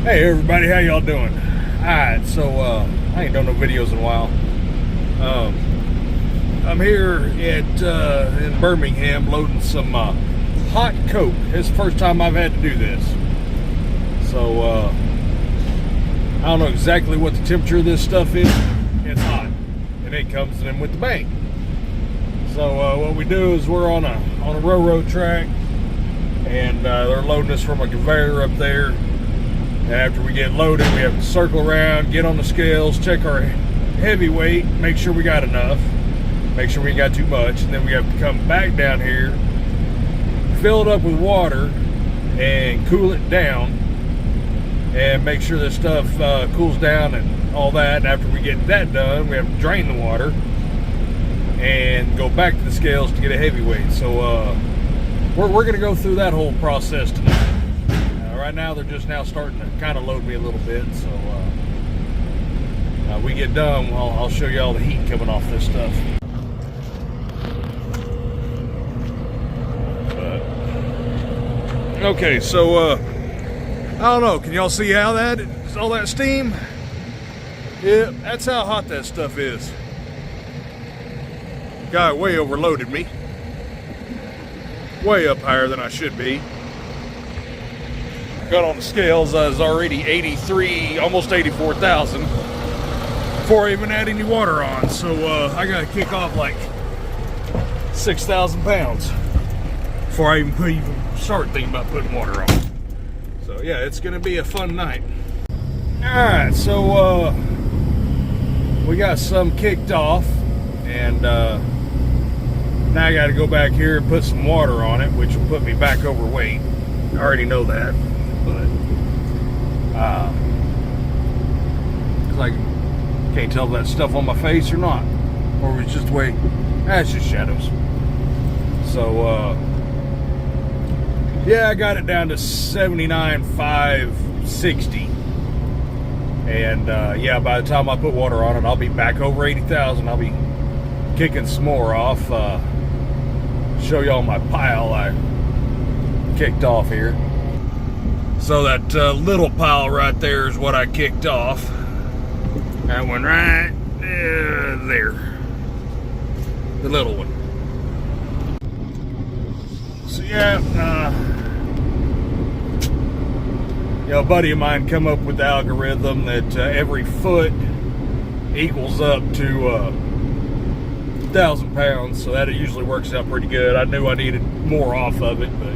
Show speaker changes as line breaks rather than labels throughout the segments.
Hey everybody, how y'all doing? Alright, so I ain't done no videos in a while. I'm here at in Birmingham loading some hot coke. It's the first time I've had to do this. So I don't know exactly what the temperature of this stuff is. It's hot. And it comes in with the bank. So what we do is we're on a railroad track, and they're loading us from a conveyor up there. After we get loaded, we have to circle around, get on the scales, check our heavy weight, make sure we got enough, make sure we ain't got too much, and then we have to come back down here, fill it up with water, and cool it down, and make sure this stuff cools down and all that. And after we get that done, we have to drain the water and go back to the scales to get a heavy weight. So we're going to go through that whole process tonight. Right now, they're just now starting to kind of load me a little bit, so we get done, I'll show you all the heat coming off this stuff. Okay, so I don't know, can y'all see how that is, all that steam? Yeah, that's how hot that stuff is. Guy way overloaded me. Way up higher than I should be. Got on the scales, I was already 83, almost 84,000 before I even had any water on. So I got to kick off like 6,000 pounds before I even start thinking about putting water on. So yeah, it's going to be a fun night. Alright, so we got some kicked off, and now I got to go back here and put some water on it, which will put me back overweight. I already know that. But cause I can't tell if that stuff on my face or not, or it's just the way. It's just shadows. So yeah, I got it down to 79,560, and yeah, by the time I put water on it, I'll be back over 80,000. I'll be kicking some more off. Show y'all my pile I kicked off here. So that little pile right there is what I kicked off. That one right there. The little one. So yeah, a buddy of mine come up with the algorithm that every foot equals up to 1,000 pounds. So that it usually works out pretty good. I knew I needed more off of it, but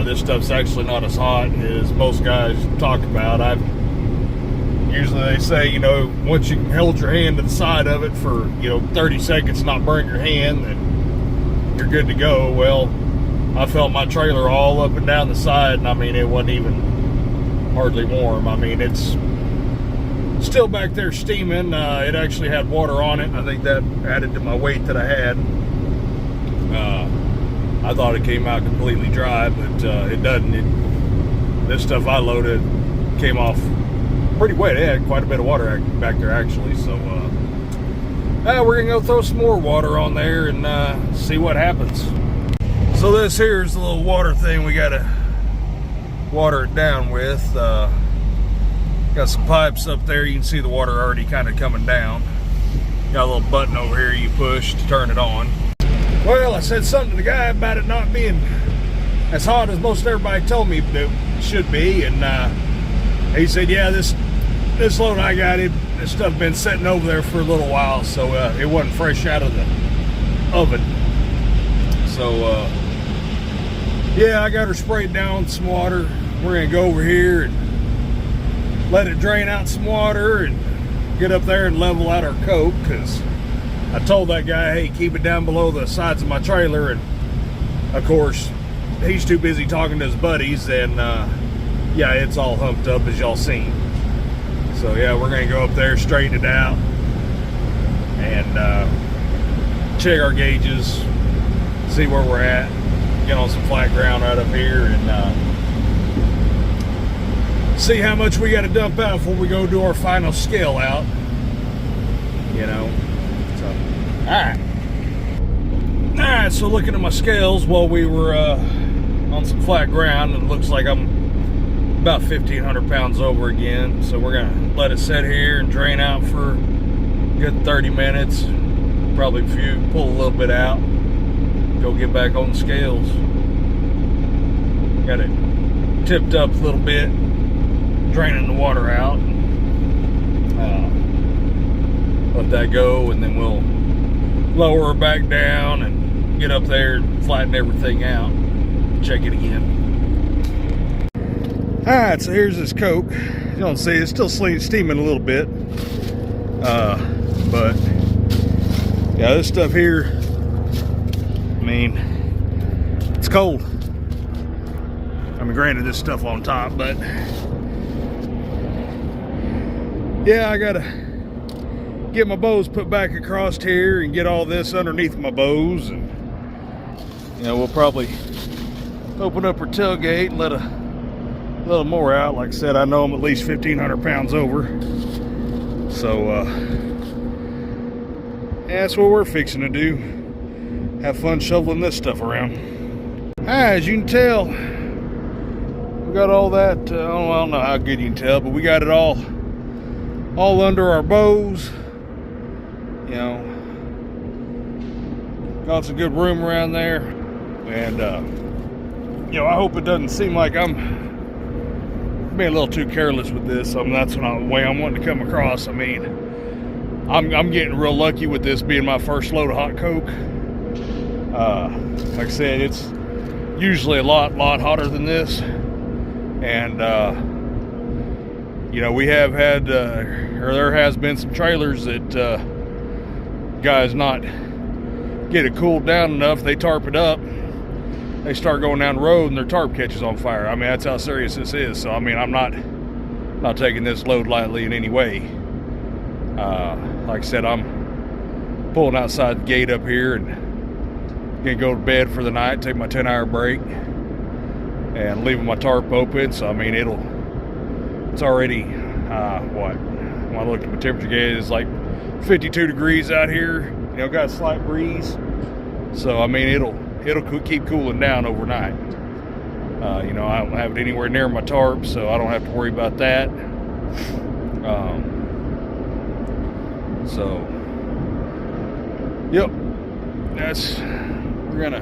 this stuff's actually not as hot as most guys talk about. Usually they say, you know, once you held your hand to the side of it for, 30 seconds, not burn your hand, then you're good to go. Well, I felt my trailer all up and down the side, and I mean, it wasn't even hardly warm. I mean, it's still back there steaming. It actually had water on it. I think that added to my weight that I had. I thought it came out completely dry, but it doesn't. This stuff I loaded came off pretty wet. It had quite a bit of water back there, actually. So we're gonna go throw some more water on there and see what happens. So this here is the little water thing we gotta water it down with. Got some pipes up there. You can see the water already kind of coming down. Got a little button over here you push to turn it on. Well, I said something to the guy about it not being as hot as most everybody told me it should be, and he said, yeah, this load I got, this stuff been sitting over there for a little while, so it wasn't fresh out of the oven. So yeah, I got her sprayed down with some water. We're gonna go over here and let it drain out some water and get up there and level out our coke, because I told that guy, hey, keep it down below the sides of my trailer, and of course he's too busy talking to his buddies, and yeah, it's all humped up as y'all seen. So yeah, we're gonna go up there, straighten it out, and check our gauges, see where we're at, get on some flat ground right up here, and see how much we got to dump out before we go do our final scale out. So alright, so looking at my scales while we were on some flat ground, it looks like I'm about 1,500 pounds over again. So we're gonna let it sit here and drain out for a good 30 minutes. Probably pull a little bit out, go get back on the scales. Got it tipped up a little bit, draining the water out. Let that go, and then we'll lower her back down and get up there and flatten everything out. Check it again. Alright, so here's this Coke. You don't see it's still steaming a little bit. But yeah, this stuff here, I mean, it's cold. I mean, granted, this stuff on top, but yeah, I gotta get my bows put back across here and get all this underneath my bows, and you know, we'll probably open up our tailgate and let a little more out. Like I said, I know I'm at least 1,500 pounds over, so yeah, that's what we're fixing to do. Have fun shoveling this stuff around. As you can tell, we got all that, I don't know how good you can tell, but we got it all under our bows. You know, got some good room around there. And, you know, I hope it doesn't seem like I'm being a little too careless with this. I mean, that's the way I'm wanting to come across. I mean, I'm getting real lucky with this being my first load of hot Coke. Like I said, it's usually a lot hotter than this. And, you know, we have had, or there has been some trailers that guys not get it cooled down enough, they tarp it up, they start going down the road and their tarp catches on fire. I mean, that's how serious this is. So I mean, I'm not taking this load lightly in any way. Like I said, I'm pulling outside the gate up here and gonna go to bed for the night, take my 10-hour break, and leaving my tarp open. So I mean, it's already what, when I looked at my temperature gauge, it's like 52 degrees out here. You know, got a slight breeze, so I mean, it'll keep cooling down overnight. You know, I don't have it anywhere near my tarp, so I don't have to worry about that. So yep, we're gonna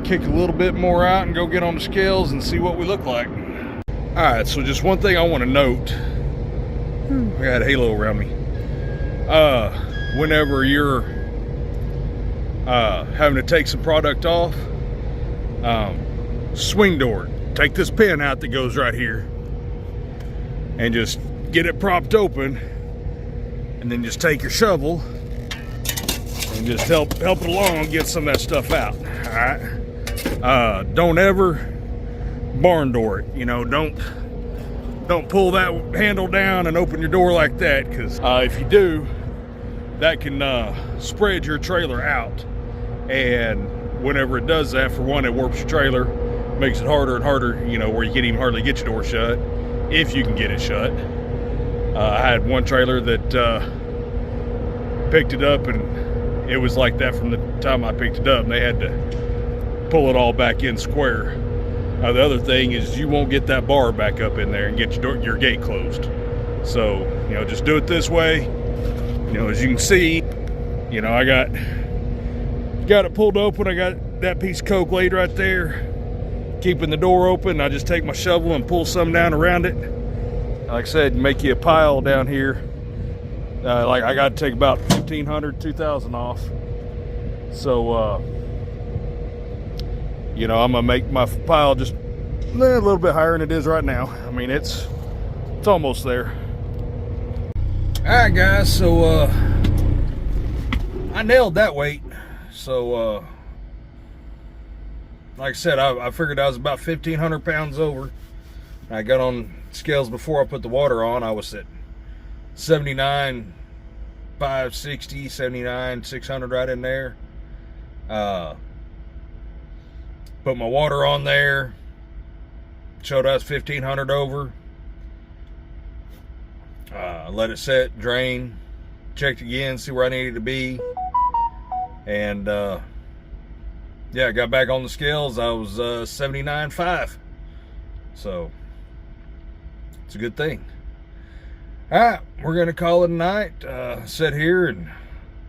kick a little bit more out and go get on the scales and see what we look like. All right, so just one thing I want to note. I got a halo around me. Whenever you're having to take some product off, swing door, take this pin out that goes right here and just get it propped open, and then just take your shovel and just help it along, get some of that stuff out. All right, don't ever barn door it. You know, don't pull that handle down and open your door like that, because if you do, that can spread your trailer out. And whenever it does that, for one, it warps your trailer, makes it harder and harder, you know, where you can't even hardly get your door shut, if you can get it shut. I had one trailer that picked it up, and it was like that from the time I picked it up, and they had to pull it all back in square. The other thing is, you won't get that bar back up in there and get your gate closed. So, you know, just do it this way. You know, as you can see, you know, I got it pulled open. I got that piece of Coke laid right there, keeping the door open. I just take my shovel and pull some down around it. Like I said, make you a pile down here. Like I got to take about 1,500, 2,000 off. So, you know, I'm gonna make my pile just a little bit higher than it is right now. I mean, it's almost there. All right, guys. So I nailed that weight. So like I said, I figured I was about 1,500 pounds over. I got on scales before I put the water on. I was at 79,560, 79,600, right in there. Put my water on there, showed I was 1,500 over. Let it set, drain, checked again, see where I needed to be. And yeah, I got back on the scales. I was 79.5. So it's a good thing. All right, we're going to call it a night. Sit here and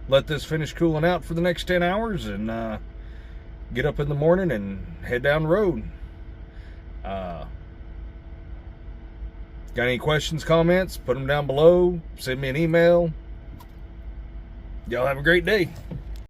let this finish cooling out for the next 10 hours and get up in the morning and head down the road. Got any questions, comments? Put them down below. Send me an email. Y'all have a great day.